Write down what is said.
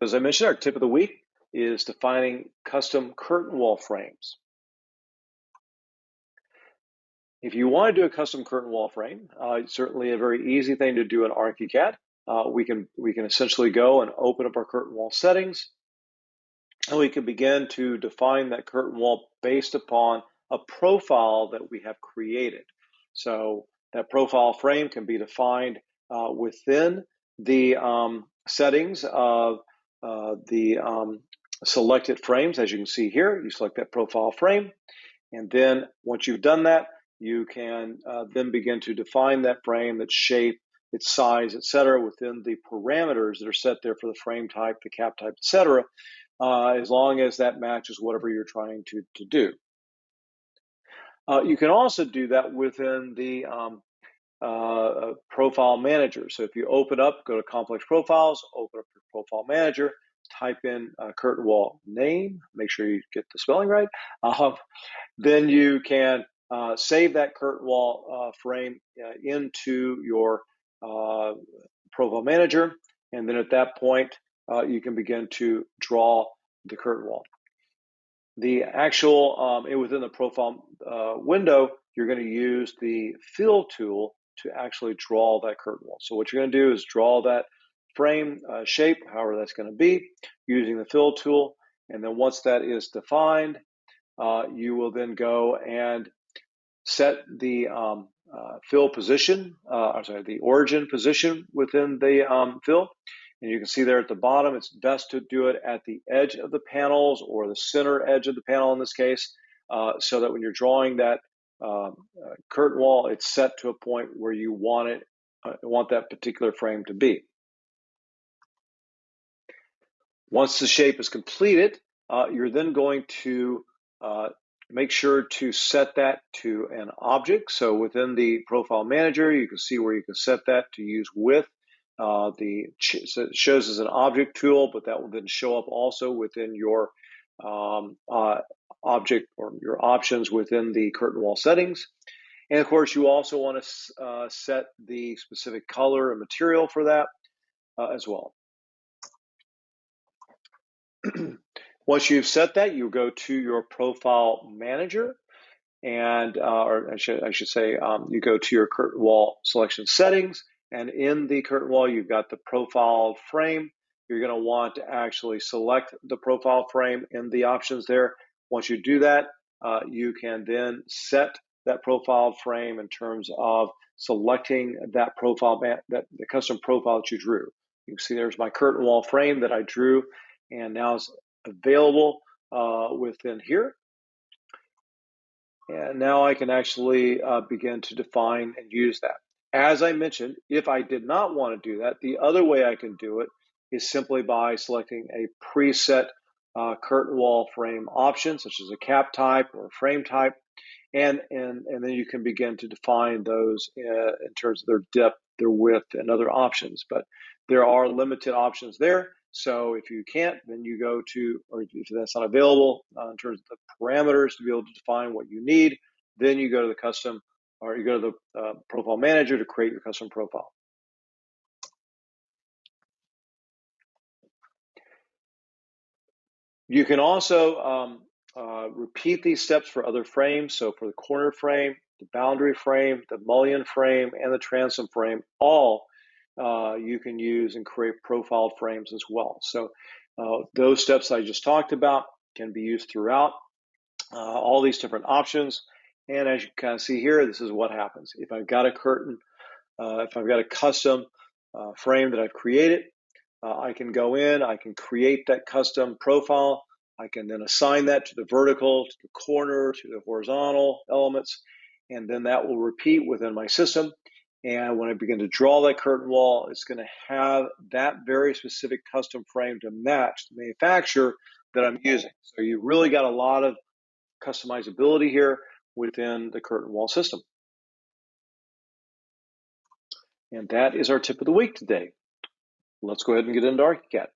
As I mentioned, our tip of the week is defining custom curtain wall frames. If you want to do a custom curtain wall frame, certainly a very easy thing to do in Archicad. We can essentially go and open up our curtain wall settings, and we can begin to define that curtain wall based upon a profile that we have created. So that profile frame can be defined within the settings of the selected frames. As you can see here, you select that profile frame, and then once you've done that, you can then begin to define that frame, its shape, its size, etc., within the parameters that are set there for the frame type, the cap type, etc., as long as that matches whatever you're trying to do. You can also do that within the profile manager. So if you open up, go to complex profiles, open up your profile manager, type in curtain wall name, make sure you get the spelling right. Then you can save that curtain wall frame into your profile manager, and then at that point you can begin to draw the curtain wall. The actual within the profile window, you're going to use the fill tool to actually draw that curtain wall. So what you're going to do is draw that frame shape, however that's going to be, using the fill tool, and then once that is defined, you will then go and set the fill position, the origin position within the fill. And you can see there at the bottom, it's best to do it at the edge of the panels or the center edge of the panel in this case, so that when you're drawing that curtain wall, it's set to a point where you want that particular frame to be. Once the shape is completed, you're then going to make sure to set that to an object. So within the profile manager, you can see where you can set that to use with. So it shows as an object tool, but that will then show up also within your object or your options within the curtain wall settings. And of course, you also want to set the specific color and material for that as well. Once you've set that, you go to your profile manager, and or I should say, you go to your curtain wall selection settings. And in the curtain wall, you've got the profile frame. You're going to want to actually select the profile frame in the options there. Once you do that, you can then set that profile frame in terms of selecting that profile, the custom profile that you drew. You can see there's my curtain wall frame that I drew, and now it's available within here. And now I can actually begin to define and use that. As I mentioned, if I did not want to do that, the other way I can do it is simply by selecting a preset curtain wall frame option, such as a cap type or a frame type, and then you can begin to define those in terms of their depth, their width, and other options. But there are limited options there. So if you can't, then you go to, or if that's not available in terms of the parameters to be able to define what you need, then you go to the custom, or you go to the profile manager to create your custom profile. You can also repeat these steps for other frames. So for the corner frame, the boundary frame, the mullion frame, and the transom frame, all you can use and create profile frames as well. So those steps I just talked about can be used throughout all these different options. And as you kind of see here, this is what happens. If I've got a curtain, if I've got a custom frame that I've created, I can go in, I can create that custom profile. I can then assign that to the vertical, to the corner, to the horizontal elements, and then that will repeat within my system. And when I begin to draw that curtain wall, it's going to have that very specific custom frame to match the manufacturer that I'm using. So you really got a lot of customizability here within the curtain wall system. And that is our tip of the week today. Let's go ahead and get into Archicad.